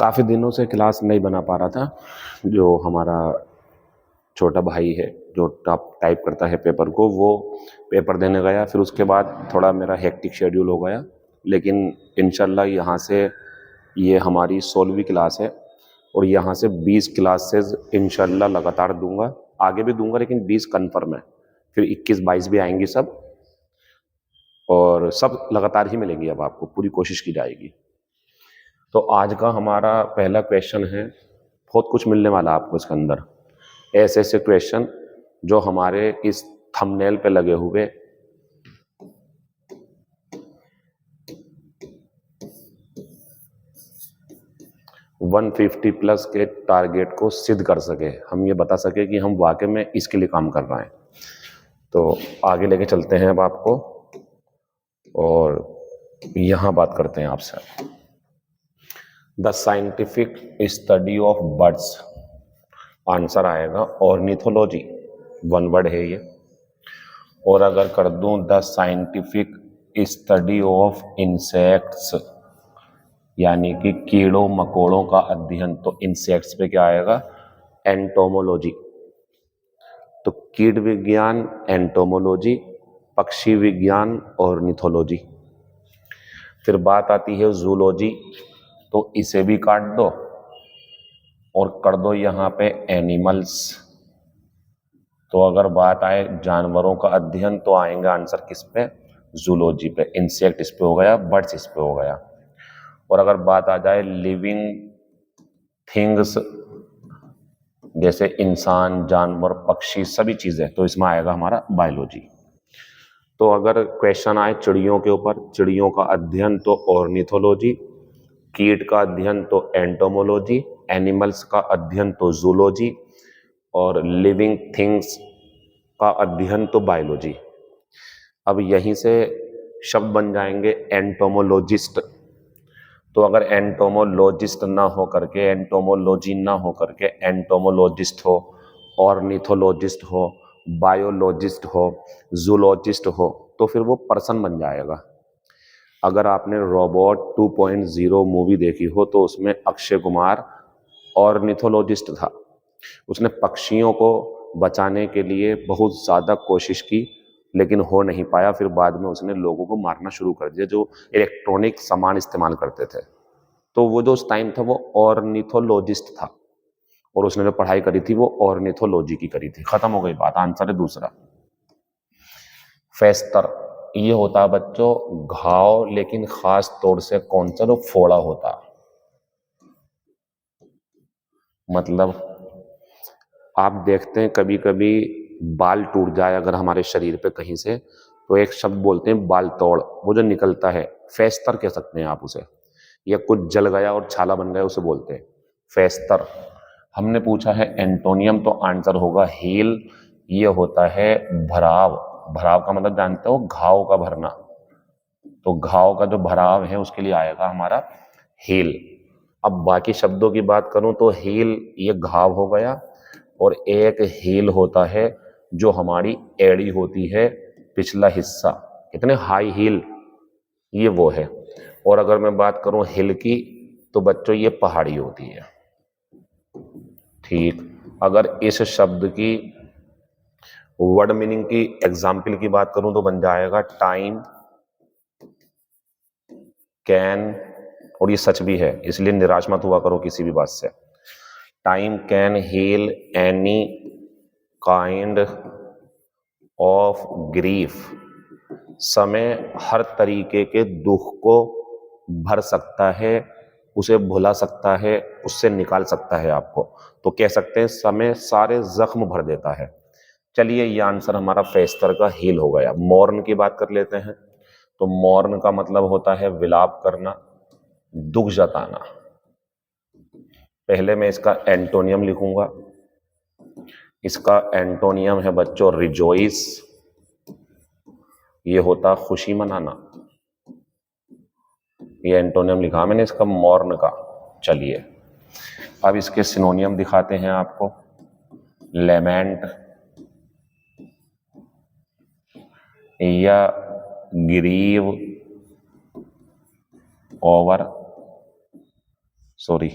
काफ़ी दिनों से क्लास नहीं बना पा रहा था। जो हमारा छोटा भाई है जो टॉप टाइप करता है पेपर को, वो पेपर देने गया, फिर उसके बाद थोड़ा मेरा हेक्टिक शेड्यूल हो गया। लेकिन इंशाल्लाह यहाँ से ये हमारी 16वीं क्लास है और यहाँ से 20 क्लासेस इंशाल्लाह लगातार दूंगा, आगे भी दूंगा, लेकिन 20 कन्फर्म है। फिर 21-22 भी आएंगी सब, और सब लगातार ही मिलेंगी। अब आपको पूरी कोशिश की जाएगी। तो आज का हमारा पहला क्वेश्चन है, बहुत कुछ मिलने वाला है आपको इसके अंदर, ऐसे ऐसे क्वेश्चन जो हमारे इस थंबनेल पे लगे हुए 150 प्लस के टारगेट को सिद्ध कर सके, हम ये बता सके कि हम वाकई में इसके लिए काम कर रहे हैं। तो आगे लेके चलते हैं अब आपको, और यहाँ बात करते हैं आपसे। The scientific study of birds, answer आएगा ऑर्निथोलॉजी, वन वर्ड है ये। और अगर कर दूं the scientific study of insects, यानी कि कीड़ों मकोड़ों का अध्ययन, तो इंसेक्ट्स पे क्या आएगा? एंटोमोलॉजी। तो कीट विज्ञान एंटोमोलॉजी, पक्षी विज्ञान ऑर्निथोलॉजी। फिर बात आती है जूलॉजी, तो इसे भी काट दो और कर दो यहाँ पे एनिमल्स। तो अगर बात आए जानवरों का अध्ययन, तो आएंगे आंसर किस पे? जूलॉजी पे। इंसेक्ट इस पे हो गया, बर्ड्स इस पे हो गया। और अगर बात आ जाए लिविंग थिंग्स, जैसे इंसान, जानवर, पक्षी, सभी चीजें, तो इसमें आएगा हमारा बायोलॉजी। तो अगर क्वेश्चन आए चिड़ियों के ऊपर, चिड़ियों का अध्ययन तो ऑर्निथोलॉजी, कीट का अध्ययन तो एंटोमोलॉजी, एनिमल्स का अध्ययन तो जूलॉजी, और लिविंग थिंग्स का अध्ययन तो बायोलॉजी। अब यहीं से शब्द बन जाएंगे एंटोमोलॉजिस्ट। तो अगर एंटोमोलॉजिस्ट ना हो करके, एंटोमोलॉजी ना हो करके एंटोमोलॉजिस्ट हो, ऑर्निथोलॉजिस्ट हो, बायोलॉजिस्ट हो, जूलॉजिस्ट हो, तो फिर वो पर्सन बन जाएगा। अगर आपने रोबोट 2.0 मूवी देखी हो, तो उसमें अक्षय कुमार ऑर्निथोलॉजिस्ट था। उसने पक्षियों को बचाने के लिए बहुत ज़्यादा कोशिश की, लेकिन हो नहीं पाया। फिर बाद में उसने लोगों को मारना शुरू कर दिया जो इलेक्ट्रॉनिक सामान इस्तेमाल करते थे। तो वो जो उस टाइम था वो ऑर्निथोलॉजिस्ट था, और उसने जो पढ़ाई करी थी वो ऑर्निथोलॉजी की करी थी। खत्म हो गई बात। आंसर है दूसरा, फेस्टर। ये होता है बच्चों घाव, लेकिन खास तौर से कौन सा? जो फोड़ा होता, मतलब आप देखते हैं कभी कभी बाल टूट जाए अगर हमारे शरीर पे कहीं से, तो एक शब्द बोलते हैं बाल तोड़, वो जो निकलता है, फेस्तर कह सकते हैं आप उसे। या कुछ जल गया और छाला बन गया, उसे बोलते हैं फेस्तर। हमने पूछा है एंटोनियम, तो आंसर होगा हील। ये होता है भराव। भराव का मतलब जानते हो? घाव का भरना। तो घाव का जो भराव है उसके लिए आएगा हमारा हील। अब बाकी शब्दों की बात करूं तो हील ये घाव हो गया, और एक हील होता है जो हमारी एड़ी होती है, पिछला हिस्सा, कितने हाई हील, ये वो है। और अगर मैं बात करूं हिल की, तो बच्चों ये पहाड़ी होती है। ठीक। अगर इस शब्द की वर्ड मीनिंग की एग्जाम्पल की बात करूं, तो बन जाएगा टाइम कैन, और ये सच भी है, इसलिए निराश मत हुआ करो किसी भी बात से। Time can heal any kind of grief. समय हर तरीके के दुख को भर सकता है, उसे भुला सकता है, उससे निकाल सकता है आपको। तो कह सकते हैं समय सारे जख्म भर देता है। चलिए, ये आंसर हमारा फेस्टर का हील हो गया। मौर्न की बात कर लेते हैं। तो मौर्न का मतलब होता है विलाप करना, दुख जताना। पहले मैं इसका एंटोनियम लिखूंगा। इसका एंटोनियम है बच्चों रिजोइस, ये होता खुशी मनाना। ये एंटोनियम लिखा मैंने इसका मौर्न का। चलिए, अब इसके सिनोनियम दिखाते हैं आपको। लेमेंट या ग्रीव ओवर सॉरी,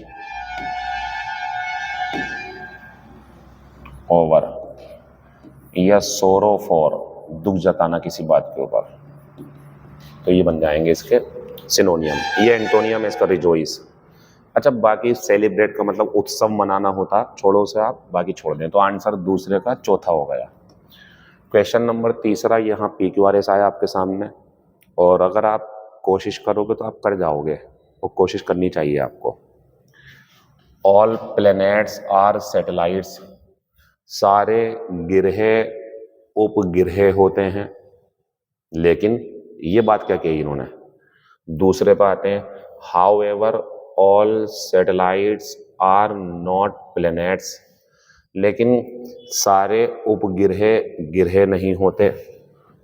ओवर, या सोरो फॉर, दुख जताना किसी बात के ऊपर, तो ये बन जाएंगे इसके सिनोनियम। ये एंटोनियम है इसका रिजोइस। अच्छा, बाकी सेलिब्रेट का मतलब उत्सव मनाना होता, छोड़ो उसे आप, बाकी छोड़ दें। तो आंसर दूसरे का चौथा हो गया। क्वेश्चन नंबर तीसरा, यहाँ PQRS आया आपके सामने, और अगर आप कोशिश करोगे तो आप कर जाओगे, वो कोशिश करनी चाहिए आपको। ऑल प्लैनेट्स आर सैटेलाइट्स, सारे गिरह उपगिरह होते हैं, लेकिन ये बात क्या कही इन्होंने, दूसरे पे आते हैं, however all satellites are not planets, लेकिन सारे उपग्रह गिरह नहीं होते।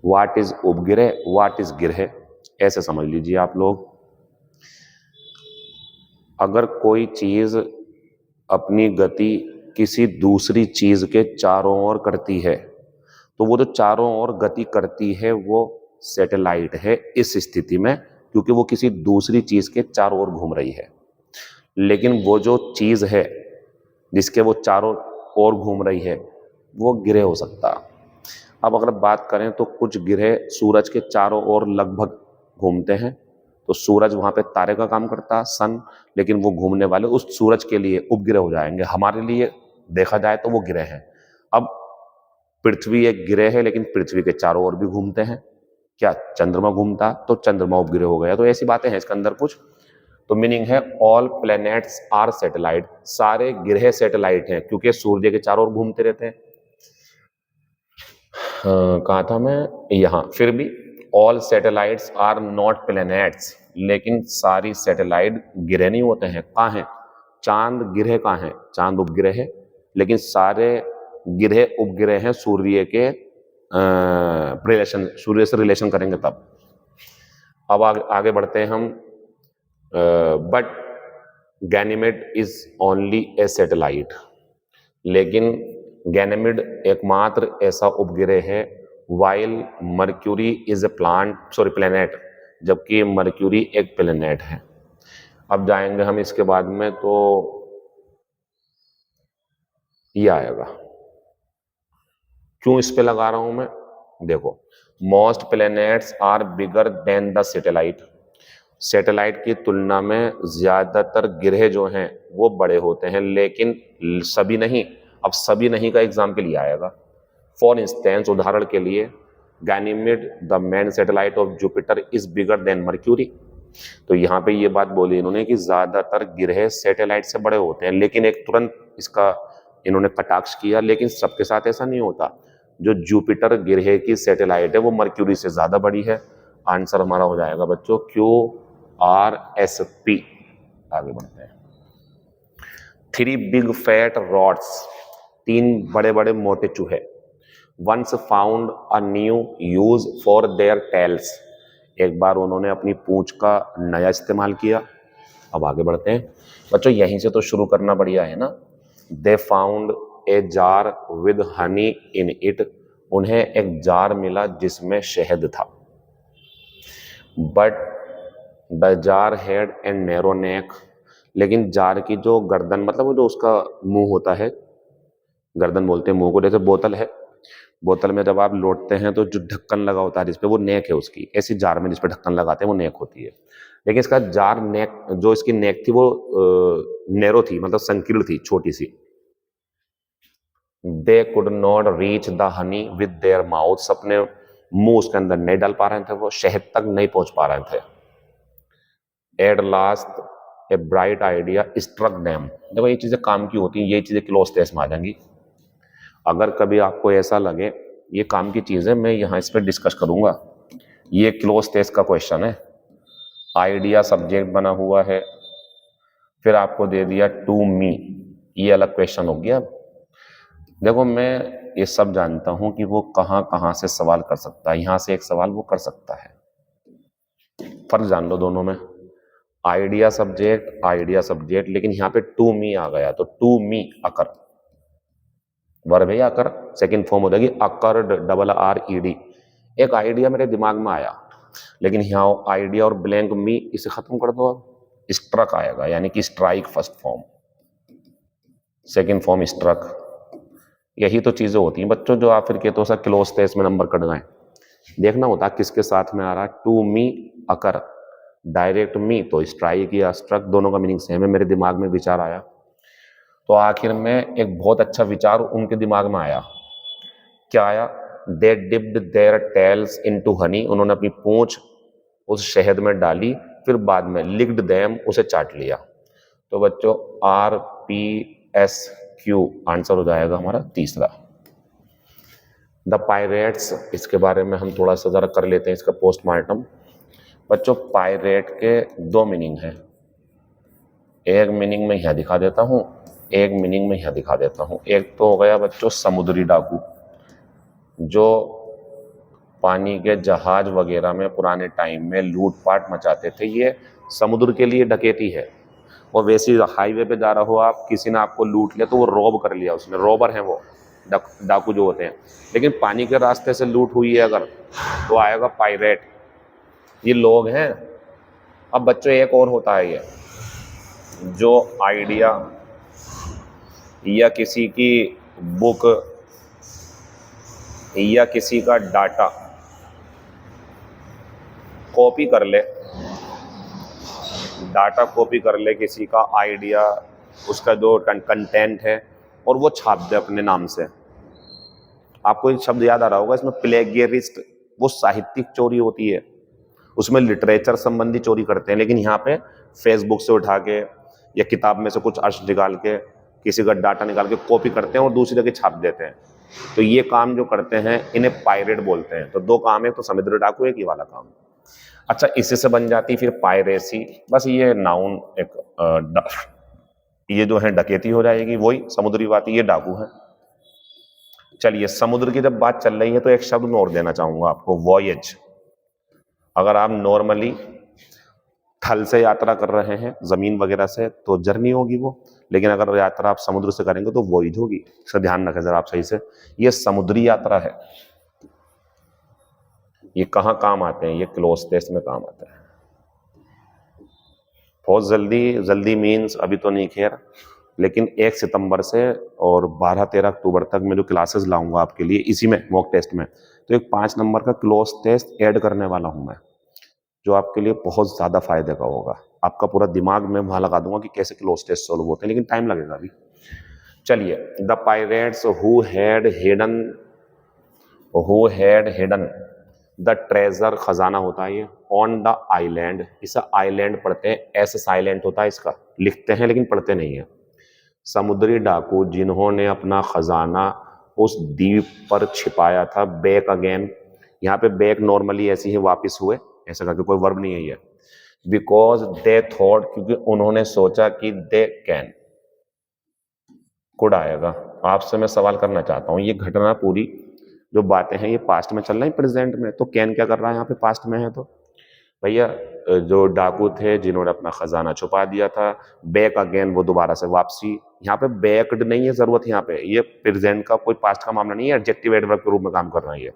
व्हाट इज उपग्रह, व्हाट इज गिरह, ऐसे समझ लीजिए आप लोग। अगर कोई चीज अपनी गति किसी दूसरी चीज के चारों ओर करती है, तो वो जो चारों ओर गति करती है वो सैटेलाइट है इस स्थिति में, क्योंकि वो किसी दूसरी चीज के चारों ओर घूम रही है। लेकिन वो जो चीज है जिसके वो चारों ओर घूम रही है, वो गिरह हो सकता। अब अगर बात करें तो कुछ गिरह सूरज के चारों ओर लगभग घूमते हैं, तो सूरज वहां पे तारे का काम करता है, सन, लेकिन वो घूमने वाले उस सूरज के लिए उपग्रह हो जाएंगे। हमारे लिए देखा जाए तो वो गिरह हैं। अब पृथ्वी एक गिरह है, लेकिन पृथ्वी के चारों ओर भी घूमते हैं। क्या चंद्रमा घूमता, तो चंद्रमा उपग्रह हो गया। तो ऐसी बातें हैं इसके अंदर कुछ। तो मीनिंग है ऑल प्लैनेट्स आर सैटेलाइट, सारे ग्रह सैटेलाइट हैं, क्योंकि सूर्य के चारों ओर घूमते रहते हैं। कहा था मैं, यहाँ फिर भी all satellites are not planets, लेकिन सारी सैटेलाइट ग्रह नहीं होते हैं। कहाँ हैं, चांद ग्रह कहाँ है, चांद उपग्रह है, लेकिन सारे ग्रह उपग्रह हैं सूर्य के रिलेशन, सूर्य से रिलेशन करेंगे तब। अब आगे बढ़ते हैं हम। But Ganymede is only A satellite, लेकिन गैनीमेड एकमात्र ऐसा उपग्रह है, while mercury is a planet, जबकि मर्क्यूरी एक प्लैनेट है। अब जाएंगे हम इसके बाद में, तो ये आएगा। क्यों इस पे लगा रहा हूं मैं, देखो, most planets are bigger than the satellite, satellite की तुलना में ज्यादातर ग्रह जो हैं वो बड़े होते हैं, लेकिन सभी नहीं। अब सभी नहीं का एग्जाम्पल ये आएगा। फॉर इंस्टेंस, उदाहरण के लिए, Ganymede the main satellite of Jupiter is bigger than mercury. तो यहाँ पे ये बात बोली इन्होंने कि ज्यादातर ग्रह सैटेलाइट से बड़े होते हैं, लेकिन एक तुरंत इसका इन्होंने कटाक्ष किया, लेकिन सबके साथ ऐसा नहीं होता। जो जुपिटर ग्रह की सैटेलाइट है वो मर्क्यूरी से ज्यादा बड़ी है। आंसर हमारा हो जाएगा बच्चों QRSP। आगे बढ़ते हैं। 3 बिग फैट रॉड्स, 3 बड़े बड़े मोटे चूहे, once found a new use for their tails, एक बार उन्होंने अपनी पूंछ का नया इस्तेमाल किया। अब आगे बढ़ते हैं बच्चों, यहीं से तो शुरू करना बढ़िया है ना। They found a jar with honey in it, उन्हें एक जार मिला जिसमें शहद था। But the jar had a narrow neck, लेकिन जार की जो गर्दन, मतलब वो जो उसका मुंह होता है, गर्दन बोलते हैं मुंह को, जैसे बोतल है, बोतल में जब आप लौटते हैं तो जो ढक्कन लगा होता है जिसपे, वो नेक है उसकी। ऐसी जार में जिसपे ढक्कन लगाते हैं वो नेक होती है, लेकिन इसका जार नेक, जो इसकी नेक थी वो नैरो थी, मतलब संकीर्ण थी, छोटी सी। They could not reach the honey with their mouth, अपने मुंह उसके अंदर नहीं डाल पा रहे थे, वो शहद तक नहीं पहुंच पा रहे थे। At last a bright idea struck them, देखो ये चीजें काम की होती हैं, ये चीजें क्लोज टेस्ट में आ जाएंगी। अगर कभी आपको ऐसा लगे ये काम की चीजें, मैं यहाँ इस पर डिस्कस करूंगा। ये क्लोज टेस्ट का क्वेश्चन है, आइडिया सब्जेक्ट बना हुआ है, फिर आपको दे दिया टू मी, ये अलग क्वेश्चन हो गया। देखो मैं ये सब जानता हूं कि वो कहां कहां से सवाल कर सकता है, यहां से एक सवाल वो कर सकता है। फर्क जान लो दोनों में, आइडिया सब्जेक्ट, लेकिन यहाँ पे टू मी आ गया, तो टू मी अकर, वर्ब है अकर, सेकंड फॉर्म हो जाएगी अकर्ड, RRED। एक आइडिया मेरे दिमाग में आया, लेकिन यहाँ आइडिया और ब्लैंक मी, इसे खत्म कर दो। स्ट्रक आएगा, यानी कि strike first form, second form struck. यही तो चीजें होती हैं बच्चों जो आप फिर कहते हो सर क्लोज थे इसमें नंबर कट गए। देखना होता किसके साथ में आ रहा है। टू मी अकर, डायरेक्ट मी तो स्ट्राइक या स्ट्रक दोनों का मीनिंग सेम है। मेरे दिमाग में विचार आया तो आखिर में एक बहुत अच्छा विचार उनके दिमाग में आया। क्या आया? They dipped their tails into honey, उन्होंने अपनी पूंछ उस शहद में डाली, फिर बाद में लिक्ड देम, उसे चाट लिया। तो बच्चों RPSQ आंसर हो जाएगा हमारा तीसरा। द पायरेट्स, इसके बारे में हम थोड़ा सा जरा कर लेते हैं इसका पोस्टमार्टम। बच्चों पायरेट के दो मीनिंग हैं, एक मीनिंग में यह दिखा देता हूं, एक मीनिंग में यह दिखा देता हूं। एक तो हो गया बच्चों समुद्री डाकू, जो पानी के जहाज वगैरह में पुराने टाइम में लूटपाट मचाते थे। ये समुद्र के लिए डकैती है। और वैसे हाईवे पे जा रहा हो आप, किसी ने आपको लूट लिया तो वो रॉब कर लिया उसने, रॉबर हैं वो डाकू जो होते हैं। लेकिन पानी के रास्ते से लूट हुई है अगर, तो आएगा पायरेट। ये लोग हैं। अब बच्चों एक और होता है, ये जो आइडिया या किसी की बुक या किसी का डाटा कॉपी कर ले, डाटा कॉपी कर ले किसी का आइडिया, उसका जो कंटेंट है, और वो छाप दे अपने नाम से। आपको एक शब्द याद आ रहा होगा इसमें, प्लेगियरिस्ट। वो साहित्यिक चोरी होती है, उसमें लिटरेचर संबंधी चोरी करते हैं। लेकिन यहाँ पे फेसबुक से उठा के या किताब में से कुछ अर्श निकाल के किसी का डाटा निकाल के कॉपी करते हैं और दूसरी जगह छाप देते हैं। तो ये काम जो करते हैं इन्हें पायरेट बोलते हैं। तो दो काम है, तो समुद्री डाकू एक ही वाला काम। अच्छा, इसी से बन जाती फिर पायरेसी। बस ये नाउन एक ये जो है डकैती हो जाएगी, वही समुद्री बात, ये डाकू है। चलिए, समुद्र की जब बात चल रही है तो एक शब्द मैं और देना चाहूंगा आपको, वॉयज। अगर आप नॉर्मली थल से यात्रा कर रहे हैं, जमीन वगैरह से, तो जर्नी होगी वो। लेकिन अगर यात्रा आप समुद्र से करेंगे तो वॉयज होगी। इसका ध्यान रखें जरा आप सही से। ये समुद्री यात्रा है। ये कहाँ काम आते हैं? ये क्लोज टेस्ट में काम आते हैं। बहुत जल्दी मीन्स अभी तो नहीं, खैर, लेकिन 1 सितंबर से और 12-13 अक्टूबर तक मैं जो क्लासेस लाऊंगा आपके लिए इसी में मॉक टेस्ट में, तो एक 5 नंबर का क्लोज टेस्ट ऐड करने वाला हूं मैं, जो आपके लिए बहुत ज्यादा फायदे का होगा। आपका पूरा दिमाग में वहां लगा दूंगा कि कैसे क्लोज टेस्ट सॉल्व होते हैं, लेकिन टाइम लगेगा अभी। चलिए, the pirates who had hidden the treasure, खजाना होता है ये, ऑन द आइलैंड। इसे आइलैंड पढ़ते हैं, ऐसे साइलेंट होता है इसका, लिखते हैं लेकिन पढ़ते नहीं है। समुद्री डाकू जिन्होंने अपना खजाना उस द्वीप पर छिपाया था, बैक अगेन। यहाँ पे बैक नॉर्मली ऐसी ही वापिस हुए, ऐसा करके कोई वर्ब नहीं है ये। बिकॉज दे थॉट, क्योंकि उन्होंने सोचा कि दे कैन, कुड आएगा। आपसे मैं सवाल करना चाहता हूँ, ये घटना पूरी जो बातें हैं ये पास्ट में चल रही है, प्रेजेंट में, तो कैन क्या कर रहा है यहाँ पे? पास्ट में है। तो भैया जो डाकू थे जिन्होंने अपना खजाना छुपा दिया था, बैक अगेन, वो दोबारा से वापसी। यहाँ पे बैक्ड नहीं है जरूरत, यहाँ पे ये प्रेजेंट का कोई पास्ट का मामला नहीं है, एडजेक्टिव एडवर्ब के रूप में काम कर रहा है ये।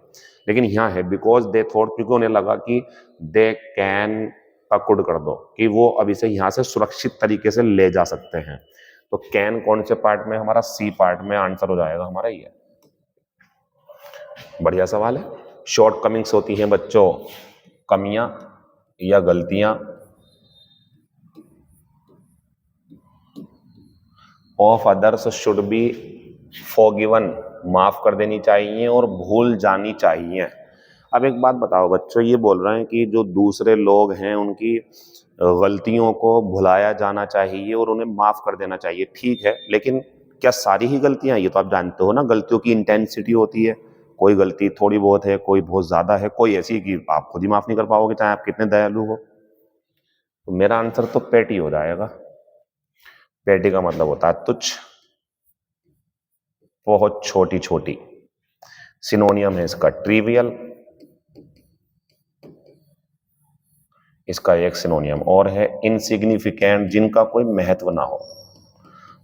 लेकिन यहाँ है बिकॉज दे थॉट, क्योंकि उन्हें लगा कि दे कैन का कुड कर दो, कि वो अभी से यहाँ से सुरक्षित तरीके से ले जा सकते हैं। तो कैन कौन से पार्ट में? हमारा सी पार्ट में आंसर हो जाएगा हमारा ये। बढ़िया सवाल है। शॉर्ट कमिंग्स होती हैं बच्चों, कमियां या गलतियां of others should be forgiven, माफ कर देनी चाहिए और भूल जानी चाहिए। अब एक बात बताओ बच्चों, ये बोल रहे हैं कि जो दूसरे लोग हैं उनकी गलतियों को भुलाया जाना चाहिए और उन्हें माफ कर देना चाहिए, ठीक है, लेकिन क्या सारी ही गलतियां? ये तो आप जानते हो ना, गलतियों की इंटेंसिटी होती है। कोई गलती थोड़ी बहुत है, कोई बहुत ज्यादा है, कोई ऐसी कि आप खुद ही माफ नहीं कर पाओगे चाहे आप कितने दयालु हो। तो मेरा आंसर तो पेटी हो जाएगा। पेटी का मतलब होता है तुच्छ, बहुत छोटी छोटी। सिनोनियम है इसका ट्रिवियल, इसका एक सिनोनियम और है इनसिग्निफिकेंट, जिनका कोई महत्व ना हो।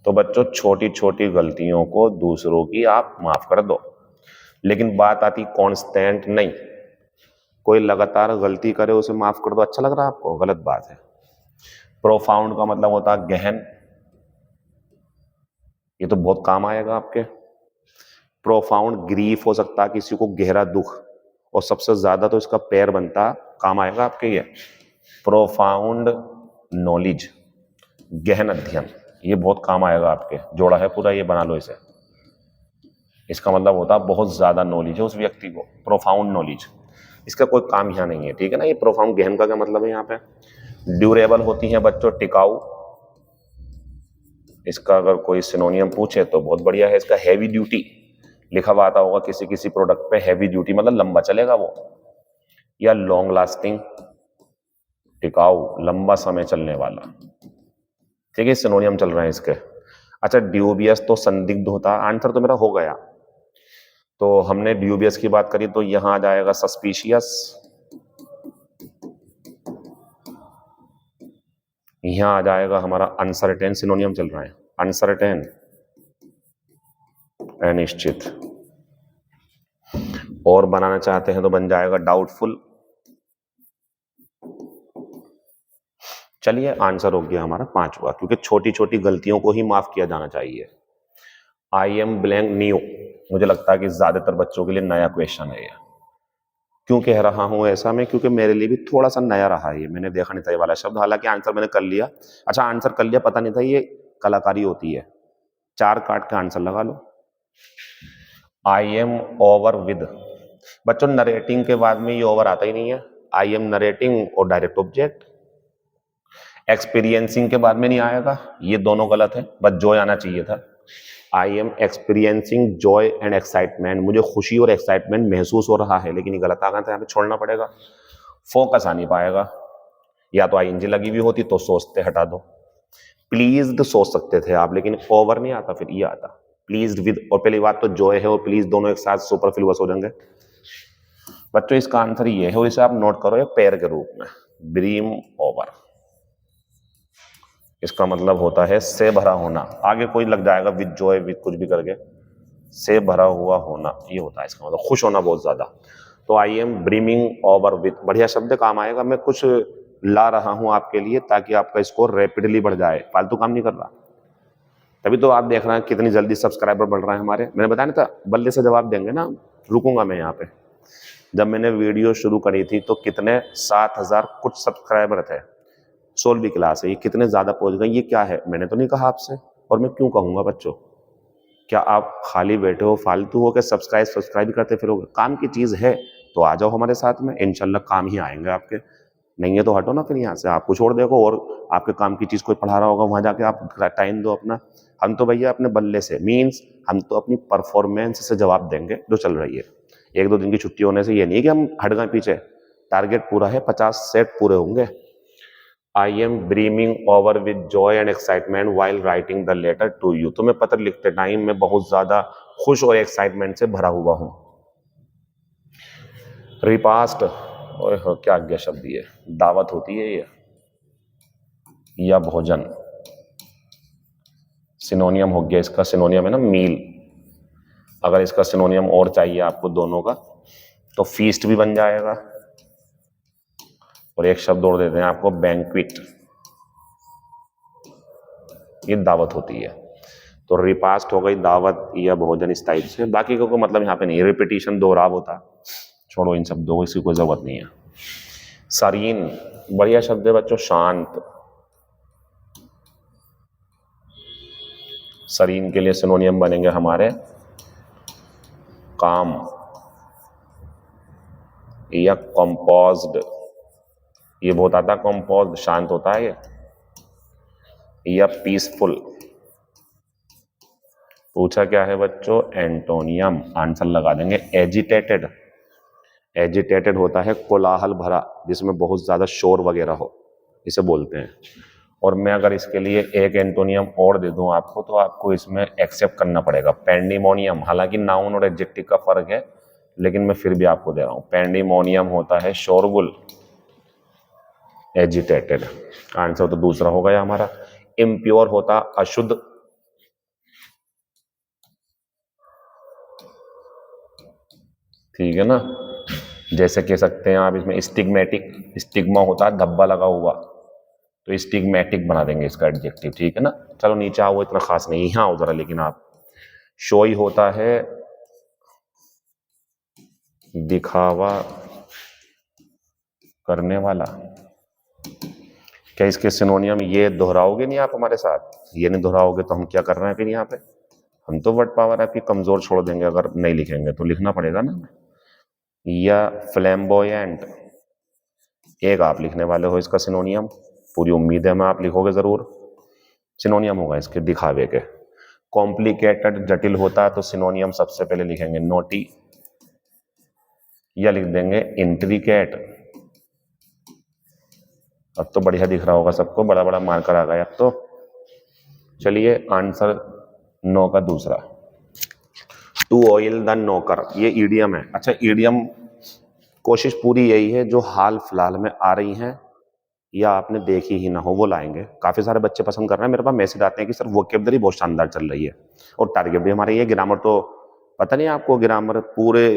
तो बच्चों छोटी छोटी गलतियों को दूसरों की आप माफ कर दो, लेकिन बात आती कांस्टेंट नहीं। कोई लगातार गलती करे उसे माफ कर दो, अच्छा लग रहा है आपको? गलत बात है। प्रोफाउंड का मतलब होता है गहन, ये तो बहुत काम आएगा आपके। प्रोफाउंड ग्रीफ हो सकता है, किसी को गहरा दुख, और सबसे ज्यादा तो इसका पैर बनता, काम आएगा आपके ये प्रोफाउंड नॉलेज, गहन अध्ययन, ये बहुत काम आएगा आपके। जोड़ा है पूरा, ये बना लो इसे। इसका मतलब होता है बहुत ज्यादा नॉलेज है उस व्यक्ति को, प्रोफाउंड नॉलेज। इसका कोई काम यहाँ नहीं है, ठीक है ना। ये प्रोफाउंड गहन का क्या मतलब है यहाँ पे। ड्यूरेबल होती है बच्चों, टिकाऊ। इसका अगर कोई सिनोनियम पूछे तो बहुत बढ़िया है इसका, हैवी ड्यूटी। लिखा हुआ आता होगा किसी किसी प्रोडक्ट पे हैवी ड्यूटी, मतलब लंबा चलेगा वो। या लॉन्ग लास्टिंग, टिकाऊ, लंबा समय चलने वाला, ठीक है। सिनोनियम चल रहे हैं इसके। अच्छा, ड्यूबियस तो संदिग्ध होता, आंसर तो मेरा हो गया। तो हमने ड्यूबियस की बात करी तो यहां आ जाएगा सस्पिशियस, यहां आ जाएगा हमारा अनसर्टेन, सिनोनियम चल रहा है अनसर्टेन, अनिश्चित। और बनाना चाहते हैं तो बन जाएगा डाउटफुल। चलिए आंसर हो गया हमारा 5 हुआ, क्योंकि छोटी छोटी गलतियों को ही माफ किया जाना चाहिए। आई एम ब्लैंक न्यू, मुझे लगता है कि ज्यादातर बच्चों के लिए नया क्वेश्चन है ये। क्यों कह रहा हूं ऐसा मैं, क्योंकि मेरे लिए भी थोड़ा सा नया रहा है ये, मैंने देखा नहीं था ये वाला शब्द, हालांकि आंसर मैंने कर लिया। अच्छा, आंसर कर लिया, पता नहीं था ये कलाकारी होती है। 4 काट के आंसर लगा लो। आई एम ओवर विद, बच्चों नरेटिंग के बाद में ये ओवर आता ही नहीं है। आई एम नरेटिंग और डायरेक्ट ऑब्जेक्ट। एक्सपीरियंसिंग के बाद में नहीं आएगा, ये दोनों गलत है, बस जॉय आना चाहिए था। I am experiencing Joy and excitement, मुझे खुशी और एक्साइटमेंट महसूस हो रहा है, लेकिन ये गलत आ गया था, यहाँ पे छोड़ना पड़ेगा। फोकस आ नहीं पाएगा, या तो आईएनजी लगी हुई होती तो सोचते हटा दो। प्लीज्ड सोच सकते थे आप, लेकिन ओवर नहीं आता, फिर ये आता प्लीज्ड विद, और पहली बात तो जॉय है और प्लीज दोनों एक साथ सुपरफ्लुअस हो जाएंगे। बच्चों इसका आंसर ये है, और इसे आप नोट करो एक पेयर के रूप में, ब्रीम ओवर। इसका मतलब होता है से भरा होना, आगे कोई लग जाएगा विद जॉय विद कुछ भी करके, से भरा हुआ होना, ये होता है इसका मतलब, खुश होना बहुत ज्यादा। तो आई एम ब्रीमिंग ओवर विद, बढ़िया शब्द काम आएगा। मैं कुछ ला रहा हूं आपके लिए ताकि आपका स्कोर रैपिडली बढ़ जाए, फालतू काम नहीं कर रहा। तभी तो आप देख रहे हैं कितनी जल्दी सब्सक्राइबर बढ़ रहे हैं हमारे। मैंने बताया ना था, बल्ले से जवाब देंगे ना, रुकूंगा मैं यहाँ पे। जब मैंने वीडियो शुरू करी थी तो कितने 7,000 कुछ सब्सक्राइबर थे, 16वीं क्लास है, ये कितने ज्यादा पहुंच गए, ये क्या है, मैंने तो नहीं कहा आपसे, और मैं क्यों कहूंगा बच्चों। क्या आप खाली बैठे हो, फालतू हो के सब्सक्राइब करते फिरोगे। काम की चीज है तो आ जाओ हमारे साथ में, इंशाल्लाह काम ही आएंगे आपके। नहीं है तो हटो ना फिर यहाँ से, आपको छोड़ देखो, और आपके काम की चीज कोई पढ़ा रहा होगा वहां जाके आप टाइम दो अपना। हम तो भैया अपने बल्ले से, मीन्स हम तो अपनी परफॉर्मेंस से जवाब देंगे जो चल रही है। 1-2 दिन की छुट्टी होने से ये नहीं कि हम हट गए पीछे, टारगेट पूरा है, 50 सेट पूरे होंगे। I am brimming over with joy and excitement while writing the letter to you, तो मैं पत्र लिखते टाइम मैं बहुत ज्यादा खुश और एक्साइटमेंट से भरा हुआ हूं। रिपास्ट, और क्या आज्ञा शब्द ये, दावत होती है ये, या भोजन। सिनोनियम हो गया इसका, सिनोनियम है ना मील। अगर इसका सिनोनियम और चाहिए आपको दोनों का तो फीस्ट भी बन जाएगा, और एक शब्द और देते हैं आपको, बैंक्विट, ये दावत होती है। तो रिपास्ट हो गई दावत या भोजन इस टाइप से। बाकी को मतलब यहाँ पे नहीं, रिपीटिशन दोहराव होता, छोड़ो इन शब्दों को, इसकी कोई जरूरत नहीं है। सरीन, बढ़िया शब्द है बच्चों, शांत। सरीन के लिए सिनोनियम बनेंगे हमारे काम या कंपोज्ड, ये बहुत आता है कंपोज्ड, शांत होता है ये। या पीसफुल। पूछा क्या है बच्चों, एंटोनियम, आंसर लगा देंगे एजिटेटेड। एजिटेटेड होता है कोलाहल भरा, जिसमें बहुत ज्यादा शोर वगैरह हो, इसे बोलते हैं। और मैं अगर इसके लिए एक एंटोनियम और दे दूं आपको तो आपको इसमें एक्सेप्ट करना पड़ेगा, पैंडीमोनियम। हालांकि नाउन और एडजेक्टिव का फर्क है, लेकिन मैं फिर भी आपको दे रहा हूं। पैंडीमोनियम होता है शोरगुल, एजिटेटेड, आंसर तो दूसरा हो गया हमारा। इम्प्योर होता अशुद्ध, ठीक है ना। जैसे कह सकते हैं आप इसमें स्टिग्मेटिक, स्टिग्मा होता है धब्बा लगा हुआ, तो स्टिग्मेटिक बना देंगे इसका एडजेक्टिव, ठीक है ना। चलो नीचे आओ, इतना खास नहीं, यहाँ आओ जरा। लेकिन आप शोई होता है दिखावा करने वाला। क्या इसके सिनोनियम ये दोहराओगे नहीं आप हमारे साथ? ये नहीं दोहराओगे तो हम क्या कर रहे हैं फिर यहाँ पे? हम तो वर्ड पावर आपकी कमजोर छोड़ देंगे अगर नहीं लिखेंगे तो। लिखना पड़ेगा ना। या फ्लैम्बोयेंट, एक आप लिखने वाले हो इसका सिनोनियम, पूरी उम्मीद है मैं आप लिखोगे जरूर। सिनोनियम होगा इसके दिखावे के। कॉम्प्लिकेटेड, जटिल होता है तो सिनोनियम सबसे पहले लिखेंगे नोटी, या लिख देंगे इंट्रिकेट। अब तो बढ़िया दिख रहा होगा सबको, बड़ा बड़ा मार्कर आ गया अब तो। चलिए आंसर 9 का दूसरा, टू ऑयल द नौकर, ये ईडियम है। अच्छा ईडियम कोशिश पूरी यही है जो हाल फिलहाल में आ रही हैं या आपने देखी ही ना हो वो लाएंगे। काफी सारे बच्चे पसंद कर रहे हैं, मेरे पास मैसेज आते हैं कि सर वोकैबुलरी बहुत शानदार चल रही है और टारगेट भी हमारे ये। ग्रामर तो पता नहीं आपको, ग्रामर पूरे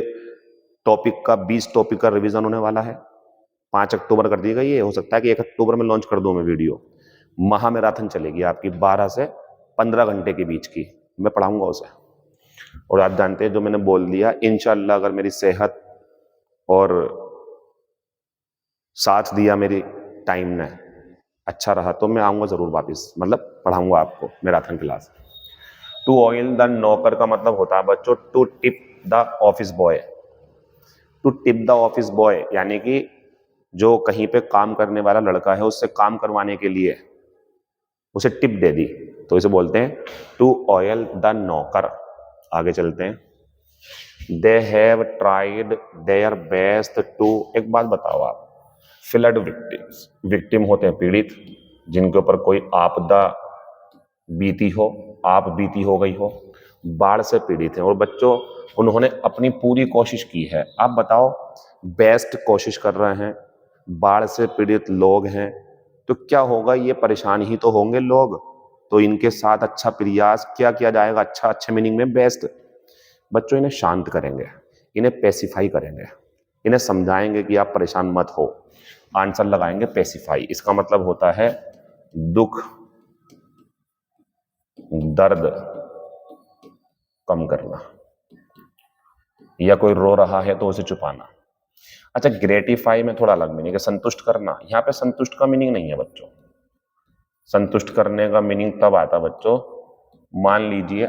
टॉपिक का 20 टॉपिक का रिवीजन होने वाला है। 5 अक्टूबर कर दी गई है, हो सकता है कि 1 अक्टूबर में लॉन्च कर दूं मैं वीडियो। महा मैराथन चलेगी आपकी 12 से 15 घंटे के बीच की, मैं पढ़ाऊंगा उसे। और आप जानते हैं जो मैंने बोल दिया, इंशाल्लाह अगर मेरी सेहत और साथ दिया मेरी टाइम ने अच्छा रहा तो मैं आऊंगा जरूर वापस, मतलब पढ़ाऊंगा आपको marathon class. To oil the नौकर का मतलब होता है बच्चों to tip the office boy. To tip the office boy यानी कि जो कहीं पे काम करने वाला लड़का है उससे काम करवाने के लिए उसे टिप दे दी, तो इसे बोलते हैं टू ऑयल द नौकर। आगे चलते हैं। They have tried their best to, एक बात बताओ आप, फ्लड विक्टिम्स, विक्टिम होते हैं पीड़ित जिनके ऊपर कोई आपदा बीती हो, आप बीती हो गई हो, बाढ़ से पीड़ित हैं और बच्चों उन्होंने अपनी पूरी कोशिश की है। आप बताओ बेस्ट कोशिश कर रहे हैं, बाढ़ से पीड़ित लोग हैं, तो क्या होगा, ये परेशान ही तो होंगे लोग, तो इनके साथ अच्छा प्रयास क्या किया जाएगा, अच्छा अच्छे मीनिंग में बेस्ट। बच्चों इन्हें शांत करेंगे, इन्हें पेसिफाई करेंगे, इन्हें समझाएंगे कि आप परेशान मत हो। आंसर लगाएंगे पेसिफाई, इसका मतलब होता है दुख दर्द कम करना, या कोई रो रहा है तो उसे छुपाना। अच्छा ग्रेटिफाई में थोड़ा अलग मीनिंग है, संतुष्ट करना। यहाँ पे संतुष्ट का मीनिंग नहीं है बच्चों। संतुष्ट करने का मीनिंग तब आता बच्चों, मान लीजिए,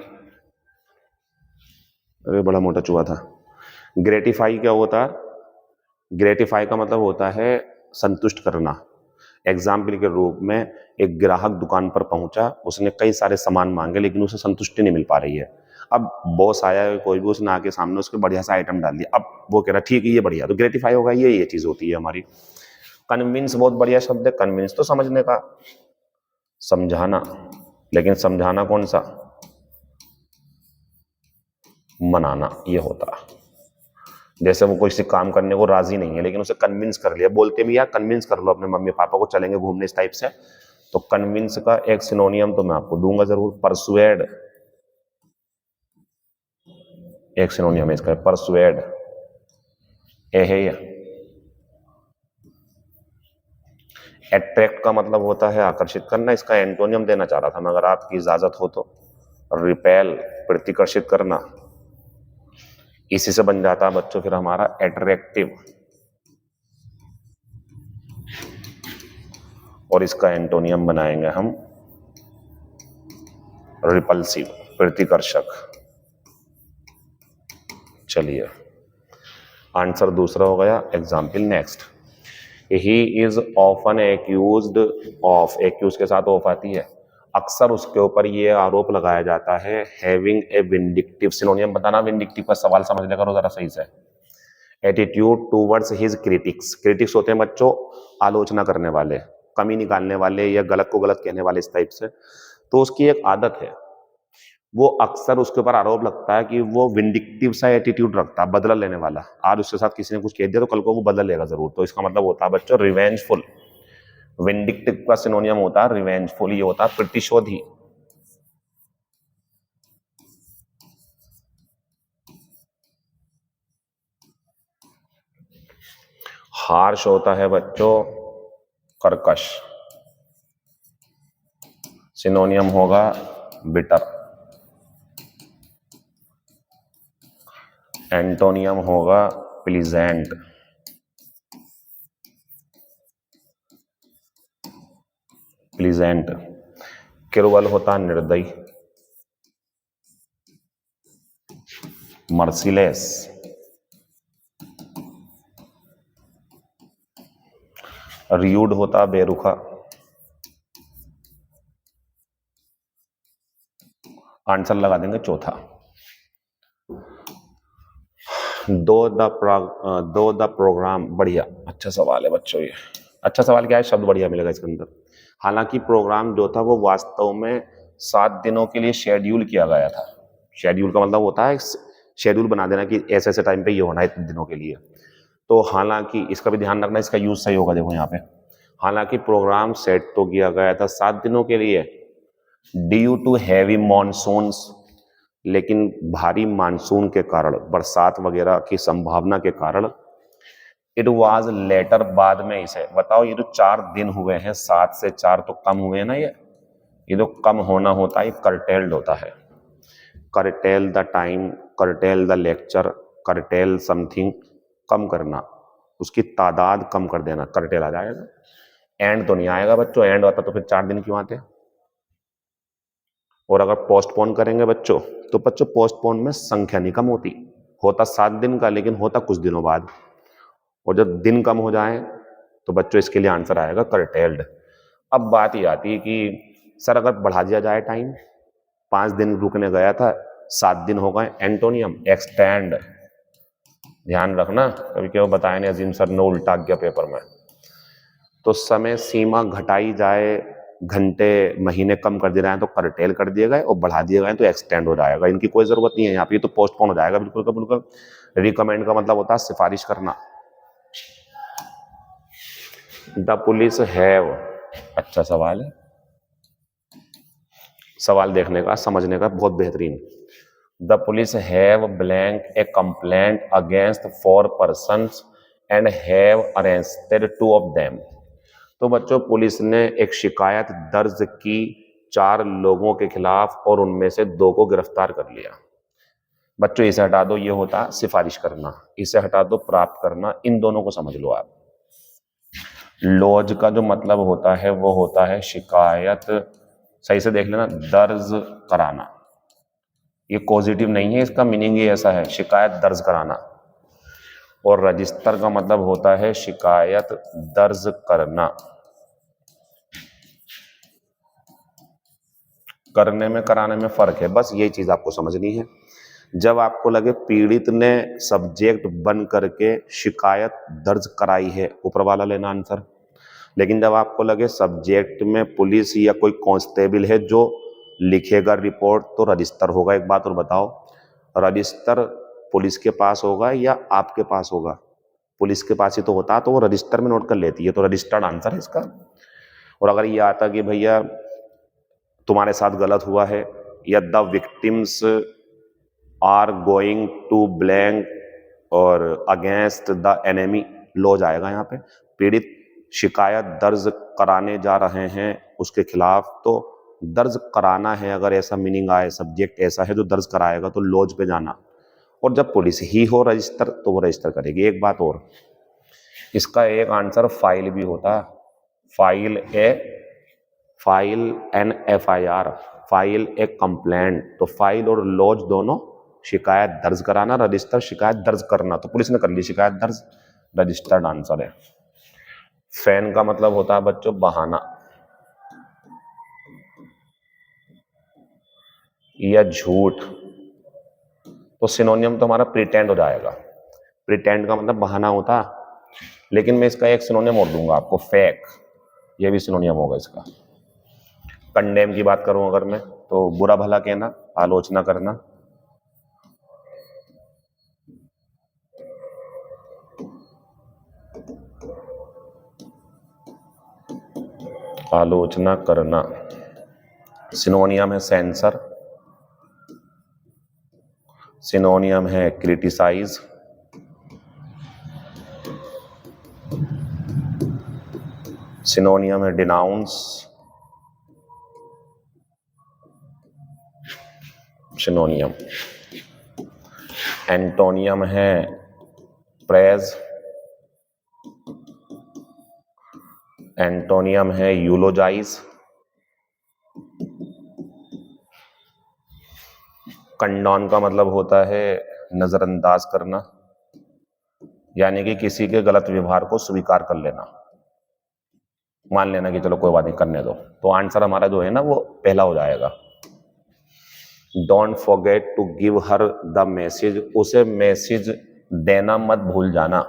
अरे बड़ा मोटा चूहा था। ग्रेटिफाई क्या होता है? ग्रेटिफाई का मतलब होता है संतुष्ट करना। एग्जाम्पल के रूप में एक ग्राहक दुकान पर पहुंचा, उसने कई सारे सामान मांगे लेकिन उसे संतुष्टि नहीं मिल पा रही है। अब बॉस आया है कोई भी, उसने आके सामने उसके बढ़िया सा आइटम डाल दिया, अब वो कह रहा ठीक है ये बढ़िया, तो ग्रेटिफाई होगा। ये चीज होती है हमारी। कन्विंस बहुत बढ़िया शब्द है। कन्विंस तो समझने का, समझाना, लेकिन समझाना कौन सा? मनाना, ये होता है। जैसे वो कोई से काम करने को राजी नहीं है लेकिन उसे कन्विंस कर लिया, बोलते भी यार कन्विंस कर लो अपने मम्मी पापा को, चलेंगे घूमने, इस टाइप से। तो कन्विंस का एक सिनोनियम तो मैं आपको दूंगा जरूर, परसुएड। एक सिनोनियम है इसका परसुएड, एट्रैक्ट का मतलब होता है आकर्षित करना। इसका एंटोनियम देना चाह रहा था मैं, अगर आपकी इजाजत हो तो। रिपेल, प्रतिकर्षित करना, इसी से बन जाता है बच्चों फिर हमारा एट्रैक्टिव। और इसका एंटोनियम बनाएंगे हम रिपल्सिव, प्रतिकर्षक। चलिए आंसर दूसरा हो गया। Example next, he is often accused of, accuse के साथ ऑफ आती है, अक्सर उसके ऊपर ये आरोप लगाया जाता है हैविंग ए विंडिक्टिव। सिनोनियम बताना विंडिक्टिव का, सवाल समझ लेकर जरा सही से। Attitude towards his critics, critics होते हैं बच्चों आलोचना करने वाले, कमी निकालने वाले या गलत को गलत कहने वाले, इस टाइप से। तो उसकी एक आदत है, वो अक्सर उसके ऊपर आरोप लगता है कि वो विंडिक्टिव सा एटीट्यूड रखता है, बदला लेने वाला। आज उसके साथ किसी ने कुछ कह दिया तो कल को वो बदला लेगा जरूर, तो इसका मतलब होता है बच्चों रिवेंजफुल। विंडिक्टिव का सिनोनियम होता है रिवेंजफुल, ये होता है प्रतिशोधी। हार्श होता है बच्चों कर्कश। सिनोनियम होगा बिटर, एंटोनियम होगा प्लीजेंट, प्लीजेंट। क्रूअल होता निर्दयी, मर्सीलेस। र्यूड होता बेरुखा, आंसर लगा देंगे चौथा। दो द प्रोग्राम, बढ़िया, अच्छा सवाल है बच्चों ये। अच्छा सवाल क्या है, शब्द बढ़िया मिलेगा इसके अंदर। हालांकि प्रोग्राम जो था वो वास्तव में 7 दिनों के लिए शेड्यूल किया गया था। शेड्यूल का मतलब होता है शेड्यूल बना देना कि ऐसे ऐसे टाइम पे ये होना है इतने दिनों के लिए। तो हालांकि इसका भी ध्यान रखना, इसका यूज सही होगा, देखो यहाँ पे। हालांकि प्रोग्राम सेट तो किया गया था 7 दिनों के लिए ड्यू टू हैवी मॉनसून्स, लेकिन भारी मानसून के कारण, बरसात वगैरह की संभावना के कारण इट वाज लेटर, बाद में इसे बताओ। ये जो 4 दिन हुए हैं, 7 से 4 तो कम हुए हैं ना, ये जो कम होना होता है ये करटेल्ड होता है। Curtail the time, curtail the lecture, curtail something, कम करना, उसकी तादाद कम कर देना, करटेल आ जाएगा। एंड तो नहीं आएगा बच्चों, एंड आता तो फिर 4 दिन क्यों आते। और अगर पोस्टपोन करेंगे बच्चों, तो बच्चों पोस्टपोन में संख्या नहीं कम होती, होता 7 दिन का लेकिन होता कुछ दिनों बाद। और जब दिन कम हो जाए तो बच्चों इसके लिए आंसर आएगा करटेल्ड। अब बात ये आती है कि सर अगर बढ़ा दिया जाए टाइम, 5 दिन रुकने गया था, 7 दिन हो गए, एंटोनियम एक्सटेंड। ध्यान रखना, कभी क्यों बताया नहीं अजीम सर ने उल्टा गया पेपर में। तो समय सीमा घटाई जाए, घंटे महीने कम कर दिए जाए तो करटेल कर दिए गए, और बढ़ा दिए गए तो एक्सटेंड हो जाएगा। इनकी कोई जरूरत नहीं है यहाँ पे, तो पोस्टपोन हो जाएगा बिल्कुल का बिल्कुल। रिकमेंड का मतलब होता है सिफारिश करना। द पुलिस हैव, अच्छा सवाल है, सवाल देखने का, समझने का बहुत बेहतरीन। The police have blank A complaint against 4 persons and have arrested 2 of them। तो बच्चों पुलिस ने एक शिकायत दर्ज की 4 लोगों के खिलाफ और उनमें से 2 को गिरफ्तार कर लिया। बच्चों इसे हटा दो, ये होता सिफारिश करना, इसे हटा दो प्राप्त करना, इन दोनों को समझ लो आप। लॉज का जो मतलब होता है वो होता है शिकायत, सही से देख लेना, दर्ज कराना। ये पॉजिटिव नहीं है, इसका मीनिंग ही ऐसा है, शिकायत दर्ज कराना। और रजिस्टर का मतलब होता है शिकायत दर्ज करना। करने में कराने में फर्क है, बस यही चीज आपको समझनी है। जब आपको लगे पीड़ित ने सब्जेक्ट बन करके शिकायत दर्ज कराई है, ऊपर वाला लेना आंसर। लेकिन जब आपको लगे सब्जेक्ट में पुलिस या कोई कांस्टेबल है जो लिखेगा रिपोर्ट, तो रजिस्टर होगा। एक बात और बताओ, रजिस्टर पुलिस के पास होगा या आपके पास होगा? पुलिस के पास ही तो होता, तो वो रजिस्टर में नोट कर लेती है, तो रजिस्टर्ड आंसर है इसका। और अगर ये आता कि भैया तुम्हारे साथ गलत हुआ है, या the victims are going to blank और अगेंस्ट द एनिमी, लॉज आएगा यहाँ पे। पीड़ित शिकायत दर्ज कराने जा रहे हैं उसके खिलाफ, तो दर्ज कराना है, अगर ऐसा मीनिंग आए, सब्जेक्ट ऐसा है जो दर्ज कराएगा, तो लॉज पे जाना। और जब पुलिस ही हो रजिस्टर, तो वो रजिस्टर करेगी। एक बात और, इसका एक आंसर फाइल भी होता है, फाइल NFIR, फाइल ए कंप्लेंट। तो फाइल और लॉज दोनों शिकायत दर्ज कराना, रजिस्टर शिकायत दर्ज करना। तो पुलिस ने कर ली शिकायत दर्ज, रजिस्टर्ड आंसर है। फैन का मतलब होता है बच्चों बहाना या झूठ। तो सिनोनियम तो हमारा प्रिटेंड हो जाएगा। प्रिटेंड का मतलब बहाना होता, लेकिन मैं इसका एक सिनोनियम और दूंगा आपको, फेक। ये भी सिनोनियम होगा इसका। कंडेम की बात करूं अगर मैं, तो बुरा भला कहना, आलोचना करना। आलोचना करना। सिनोनियम है सेंसर, सिनोनियम है क्रिटिसाइज, सिनोनियम है डिनाउंस, सिनोनियम। एंटोनियम है प्रेज, एंटोनियम है यूलोजाइज, कंडोन का मतलब होता है नजरअंदाज करना, यानी कि किसी के गलत व्यवहार को स्वीकार कर लेना, मान लेना कि चलो कोई बात नहीं करने दो। तो आंसर हमारा जो है ना वो पहला हो जाएगा। Don't forget to give her the message, उसे मैसेज देना मत भूल जाना।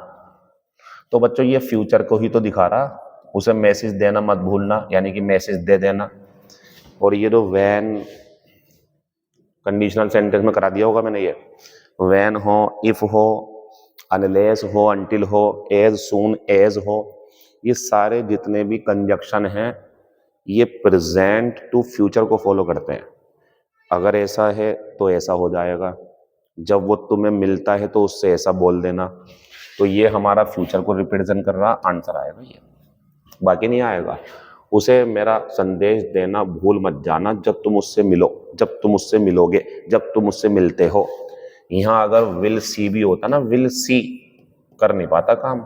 तो बच्चों ये फ्यूचर को ही तो दिखा रहा, उसे मैसेज देना मत भूलना यानी कि मैसेज दे देना। और ये जो वैन कंडीशनल सेंटेंस में करा दिया होगा मैंने, ये वैन हो, इफ हो, अनलेस हो, अंटिल हो, एज सून एज हो, ये सारे जितने भी कंजक्शन हैं ये प्रेजेंट टू फ्यूचर को फॉलो करते हैं। अगर ऐसा है तो ऐसा हो जाएगा, जब वो तुम्हें मिलता है तो उससे ऐसा बोल देना। तो ये हमारा फ्यूचर को रिप्रेजेंट कर रहा आंसर आएगा ये, बाकी नहीं आएगा। उसे मेरा संदेश देना भूल मत जाना जब तुम उससे मिलो, जब तुम उससे मिलोगे, जब तुम उससे मिलते हो। यहाँ अगर विल सी भी होता ना, विल सी कर नहीं पाता काम,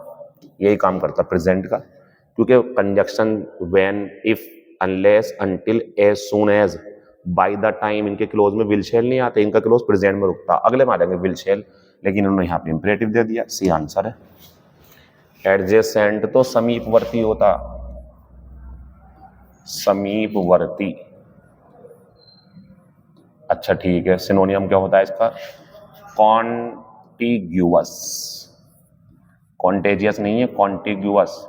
यही काम करता प्रेजेंट का, क्योंकि conjunction when, if, unless, until, as soon as, by the time, इनके क्लोज में विल शेल नहीं आते, इनका क्लोज प्रेजेंट में रुकता, अगले में आ जाएंगे विल शेल, लेकिन उन्होंने यहाँ पे इंपरेटिव दे दिया। सी आंसर है। एडजेसेंट तो समीपवर्ती होता, समीपवर्ती। अच्छा ठीक है, सिनोनियम क्या होता है इसका? कॉन्टिग्यूअस, कॉन्टेजियस नहीं है, कॉन्टिग्यूअस।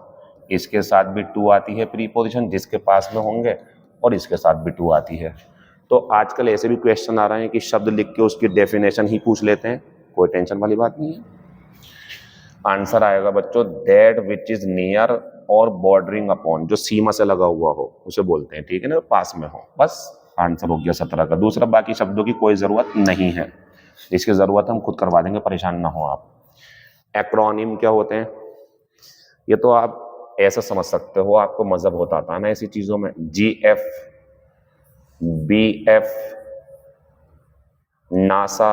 इसके साथ भी टू आती है प्रीपोजिशन जिसके पास में होंगे, और इसके साथ भी टू आती है। तो आजकल ऐसे भी क्वेश्चन आ रहे हैं कि शब्द लिख के उसकी डेफिनेशन ही पूछ लेते हैं, कोई टेंशन वाली बात नहीं है। आंसर आएगा बच्चों दैट विच इज नियर और बॉर्डरिंग अपॉन, जो सीमा से लगा हुआ हो उसे बोलते हैं, ठीक है ना, पास में हो, बस आंसर हो गया 17 का। दूसरा, बाकी शब्दों की कोई जरूरत नहीं है, इसकी जरूरत हम खुद करवा देंगे, परेशान ना हो आप। एक्रोनिम क्या होते हैं? ये तो आप ऐसा समझ सकते हो, आपको मजहब होता था ना ऐसी चीजों में। GF, BF, NASA,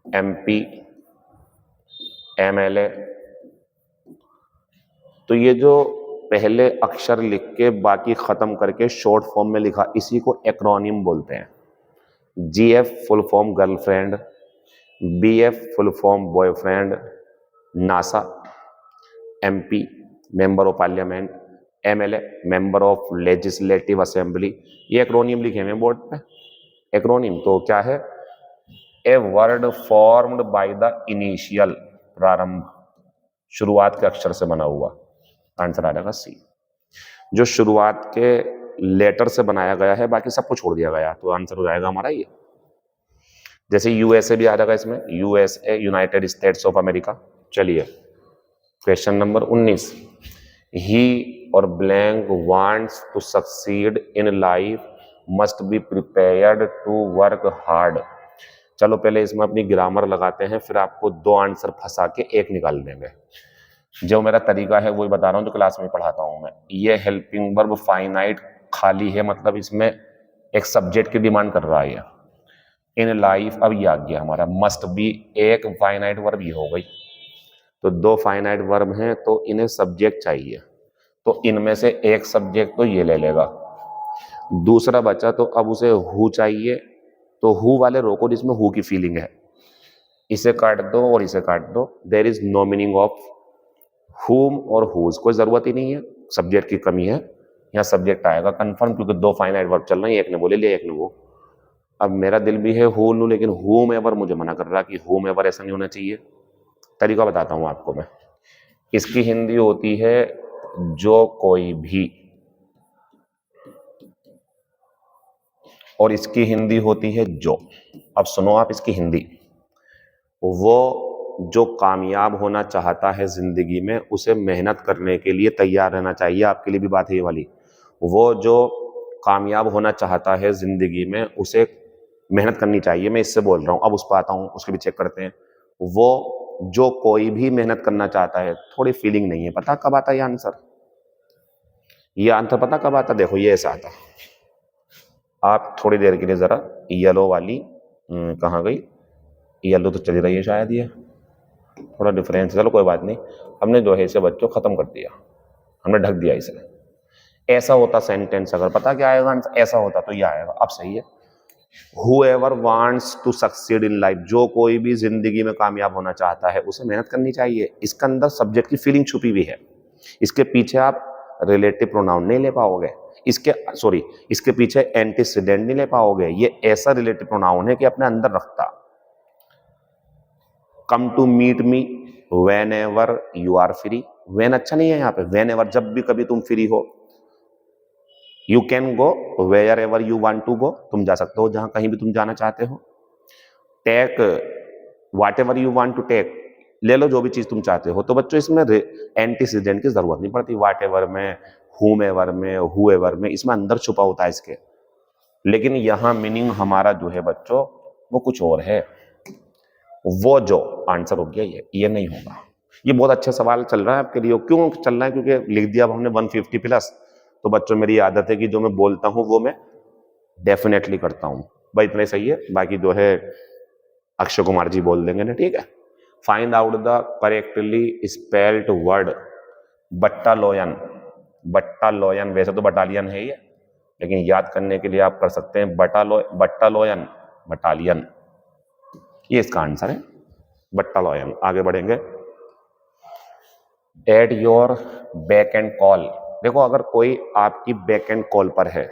MP, MLA। तो ये जो पहले अक्षर लिख के बाकी खत्म करके शॉर्ट फॉर्म में लिखा, इसी को एक्रोनिम बोलते हैं। GF full form girlfriend, BF full form boyfriend, NASA, MP member of parliament, MLA member of legislative assembly. ये एक्रोनियम लिखे हुए बोर्ड पे। एक्रोनिम तो क्या है? A word formed by the initial, प्रारंभ, शुरुआत के अक्षर से बना हुआ। आंसर आ जाएगा सी। जो शुरुआत के लेटर से बनाया गया है, बाकी सबको छोड़ दिया गया, तो आंसर हो जाएगा हमारा ये। जैसे USA भी आ जाएगा इसमें, USA united states of America. चलिए क्वेश्चन नंबर 19। ही और blank wants to succeed in life must be prepared to work hard. चलो पहले इसमें अपनी ग्रामर लगाते हैं, फिर आपको दो आंसर फंसा के एक निकाल देंगे। जो मेरा तरीका है वही बता रहा हूँ, जो क्लास में पढ़ाता हूँ मैं। ये हेल्पिंग वर्ब फाइनाइट खाली है, मतलब इसमें एक सब्जेक्ट की डिमांड कर रहा है। इन लाइफ, अब ये आ गया हमारा मस्ट बी, एक फाइनाइट वर्ब ये हो गई, तो दो फाइनाइट वर्ब हैं, तो इन्हें सब्जेक्ट चाहिए, तो इनमें से एक सब्जेक्ट तो ये ले लेगा, दूसरा बचा तो अब उसे हु चाहिए, तो हु वाले रोको जिसमें हु की फीलिंग है, इसे काट दो और इसे काट दो। There is no meaning of whom और हुज, कोई जरूरत ही नहीं है, सब्जेक्ट की कमी है। यहाँ सब्जेक्ट आएगा कंफर्म, क्योंकि दो फाइनाइट वर्ब चल रहे हैं, एक ने बोले लिया एक ने वो। अब मेरा दिल भी है हु लूं, लेकिन हुम एवर मुझे मना कर रहा कि हुम एवर ऐसा नहीं होना चाहिए। तरीका बताता हूं आपको मैं। इसकी हिंदी होती है जो कोई भी, और इसकी हिंदी होती है जो। अब सुनो आप इसकी हिंदी। वो जो कामयाब होना चाहता है जिंदगी में, उसे मेहनत करने के लिए तैयार रहना चाहिए। आपके लिए भी बात है ये वाली। वो जो कामयाब होना चाहता है जिंदगी में, उसे मेहनत करनी चाहिए, मैं इससे बोल रहा हूँ। अब उस पर आता हूँ, उसके भी चेक करते हैं। वो जो कोई भी मेहनत करना चाहता है, थोड़ी फीलिंग नहीं है, पता कब आता ये आंसर? ये आंसर पता कब आता? देखो ये ऐसा आता, आप थोड़ी देर के लिए जरा येलो वाली कहाँ गई, येलो तो चली रही है शायद, ये थोड़ा डिफरेंस, चलो कोई बात नहीं, हमने जो है इसे बच्चों खत्म कर दिया, हमने ढक दिया इसे। ऐसा होता सेंटेंस, अगर पता क्या आएगा आंसर, ऐसा होता तो ये आएगा। अब सही है, whoever wants to succeed in life, जो कोई भी जिंदगी में कामयाब होना चाहता है उसे मेहनत करनी चाहिए। इसके अंदर सब्जेक्ट की फीलिंग छुपी हुई है, इसके पीछे आप रिलेटिव प्रोनाउन नहीं ले पाओगे, इसके पीछे एंटीसीडेंट नहीं ले पाओगे। ये ऐसा रिलेटिव प्रोनाउन है कि अपने अंदर रखता। Come to meet me whenever you are free, when अच्छा नहीं है यहाँ पे, वेन एवर जब भी कभी तुम फ्री हो। You can go wherever you want to go, तुम जा सकते हो जहां कहीं भी तुम जाना चाहते हो। Take whatever you want to take, ले लो जो भी चीज तुम चाहते हो। तो बच्चों इसमें एंटीसीडेंट की जरूरत नहीं पड़ती, वाट एवर में, हुम एवर में, हु एवर में, इसमें अंदर छुपा होता है इसके। लेकिन यहां मीनिंग हमारा जो है बच्चों वो कुछ और है, वो जो आंसर हो गया ये नहीं होगा। ये बहुत अच्छा सवाल चल रहा है आपके लिए। क्यों चल रहा है? क्योंकि लिख दिया अब हमने 150 प्लस, तो बच्चों मेरी आदत है कि जो मैं बोलता हूं वो मैं डेफिनेटली करता हूं। भाई इतना ही सही है, बाकी जो है अक्षय कुमार जी बोल देंगे ना, ठीक है। Find out the correctly spelled word बट्टालोयन। बट्टालोयन वैसे तो बटालियन है ये, लेकिन याद करने के लिए आप कर सकते हैं बट्टालोयन, बटालियन, ये इसका आंसर है, बट्टालोयन। आगे बढ़ेंगे। At your back and call, देखो अगर कोई आपकी बैक एंड कॉल पर है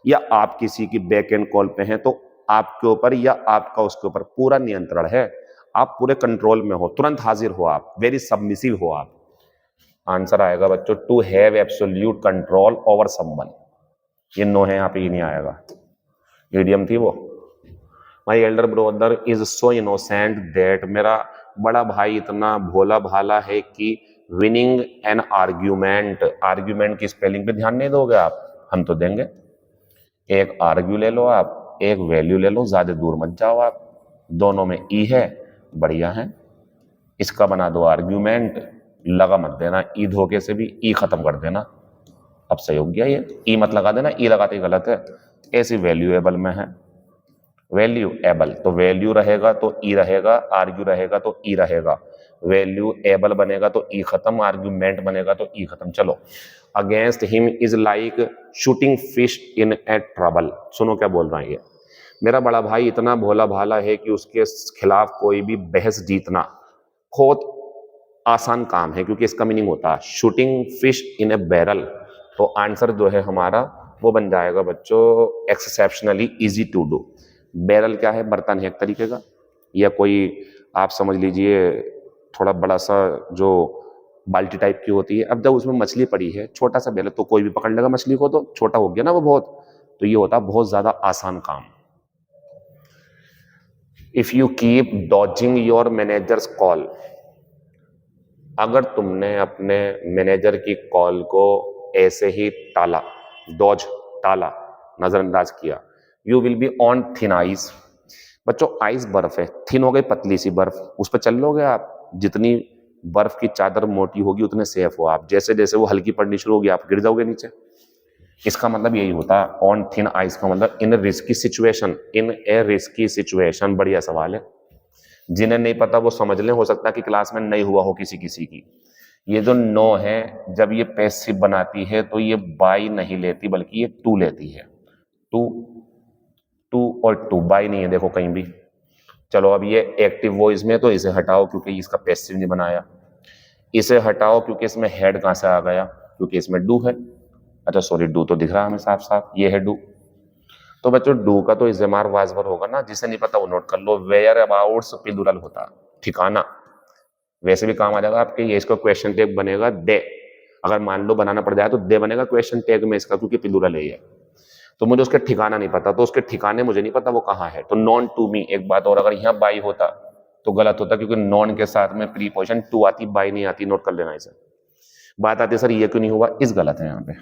या आप किसी की बैक एंड कॉल पे हैं तो आपके ऊपर या आपका उसके ऊपर पूरा नियंत्रण है, आप पूरे कंट्रोल में हो, तुरंत हाजिर हो आप, वेरी सबमिसिव हो आप। आंसर आएगा बच्चों to have absolute control over someone. ये नो है यहाँ पे, ये नहीं आएगा, मीडियम थी वो। My elder brother is so innocent that, मेरा बड़ा भाई इतना भोला भाला है कि विनिंग एन आर्ग्यूमेंट, आर्ग्यूमेंट की स्पेलिंग पे ध्यान नहीं दोगे आप, हम तो देंगे। एक आर्ग्यू ले लो आप, एक वैल्यू ले लो, ज्यादा दूर मत जाओ आप, दोनों में ई है, बढ़िया है। इसका बना दो आर्ग्यूमेंट, लगा मत देना ई, धोखे से भी ई खत्म कर देना। अब सही हो गया ये, ई मत लगा देना, ई लगाते ही गलत है। ऐसी वैल्यूएबल में है, वैल्यू एबल, तो वैल्यू रहेगा तो ई रहेगा, आर्ग्यू रहेगा तो ई रहेगा, वैल्यू एबल बनेगा तो ई खत्म, आर्ग्यूमेंट बनेगा तो ई खत्म। चलो, against him is like shooting fish in A trouble. सुनो क्या बोल रहा है ये, मेरा बड़ा भाई इतना भोला भाला है कि उसके खिलाफ कोई भी बहस जीतना बहुत आसान काम है, क्योंकि इसका मीनिंग होता है shooting fish in a barrel. तो आंसर जो है हमारा वो बन जाएगा बच्चों exceptionally easy to do. Barrel क्या है? बर्तन है एक तरीके का, या कोई आप समझ लीजिए थोड़ा बड़ा सा जो बाल्टी टाइप की होती है। अब जब उसमें मछली पड़ी है, छोटा सा बैरल, तो कोई भी पकड़ लेगा मछली को, तो छोटा हो गया ना वो बहुत, तो ये होता है बहुत ज्यादा आसान काम। If you keep dodging your managers call, अगर तुमने अपने मैनेजर की कॉल को ऐसे ही टाला, डॉज टाला, नजरअंदाज किया, you will be on thin ice. बच्चों आइस बर्फ है, थिन हो गई पतली सी बर्फ, उस पर चल लोगे आप, जितनी बर्फ की चादर मोटी होगी उतने सेफ हो आप, जैसे जैसे वो हल्की पड़नी शुरू होगी आप गिर जाओगे नीचे। इसका मतलब यही होता है ऑन थिन आइस का मतलब इन रिस्की सिचुएशन, इन ए रिस्की सिचुएशन। बढ़िया सवाल है, जिन्हें नहीं पता वो समझ लें, हो सकता है कि क्लास में नहीं हुआ हो किसी किसी की। ये जो नो है, जब ये पैसिव बनाती है तो ये बाई नहीं लेती, बल्कि ये टू लेती है। टू, टू और टू, बाई नहीं है देखो कहीं भी। चलो अब ये एक्टिव वॉइस में, तो इसे हटाओ क्योंकि इसका पैसिव नहीं बनाया, इसे हटाओ क्योंकि इसमें हेड कहां से आ गया, क्योंकि इसमें डू है। अच्छा सॉरी, डू तो दिख रहा है हमें साफ साफ, ये है डू। तो बच्चों डू का तो इज़्मार वाजवर होगा ना, जिसे नहीं पता वो नोट कर लो। वेयर अबाउट्स प्लूरल होता, ठिकाना, वैसे भी काम आ जाएगा आपके। ये इसका क्वेश्चन टैग बनेगा दे, अगर मान लो बनाना पड़ जाए तो दे बनेगा क्वेश्चन टैग में इसका, क्योंकि प्लूरल है ये। तो मुझे उसके ठिकाना नहीं पता, तो उसके ठिकाने मुझे नहीं पता वो कहाँ है, तो नॉन टू मी। एक बात और, अगर यहाँ बाई होता तो गलत होता, क्योंकि नॉन के साथ में प्रीपोजिशन टू आती, बाई नहीं आती, नोट कर लेना इसे। बात आती सर ये क्यों नहीं हुआ, इस गलत है यहाँ पे।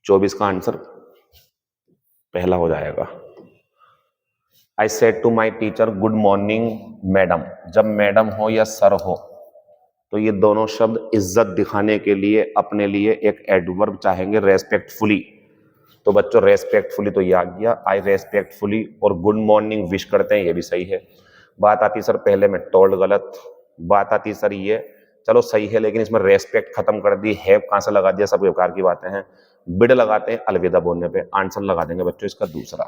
24 का आंसर पहला हो जाएगा। I said to my teacher good morning madam. जब मैडम हो या सर हो तो ये दोनों शब्द इज्जत दिखाने के लिए अपने लिए एक एडवर्ब चाहेंगे, रेस्पेक्टफुली। तो बच्चों रेस्पेक्टफुली तो ये आ गया, आई रेस्पेक्टफुली, और गुड मॉर्निंग विश करते हैं, ये भी सही है। बात आती सर पहले में टोल्ड गलत, बात आती सर ये, चलो सही है लेकिन इसमें रेस्पेक्ट खत्म कर दी, हैव कहां से लगा दिया, सब बेकार की बातें हैं। बिड लगाते हैं अलविदा बोलने पे, आंसर लगा देंगे बच्चों इसका दूसरा।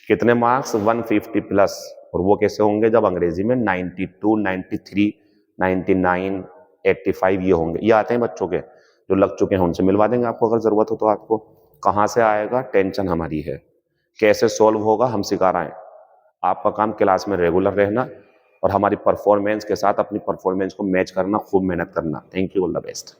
कितने मार्क्स? 150 प्लस, और वो कैसे होंगे? जब अंग्रेजी में 92, 93, 99, 85 ये होंगे, ये आते हैं बच्चों के जो लग चुके हैं, उनसे मिलवा देंगे आपको अगर जरूरत हो तो। आपको कहाँ से आएगा? टेंशन हमारी है, कैसे सॉल्व होगा हम सिखा रहे हैं। आपका काम क्लास में रेगुलर रहना और हमारी परफॉर्मेंस के साथ अपनी परफॉर्मेंस को मैच करना, खूब मेहनत करना। Thank you, all the best.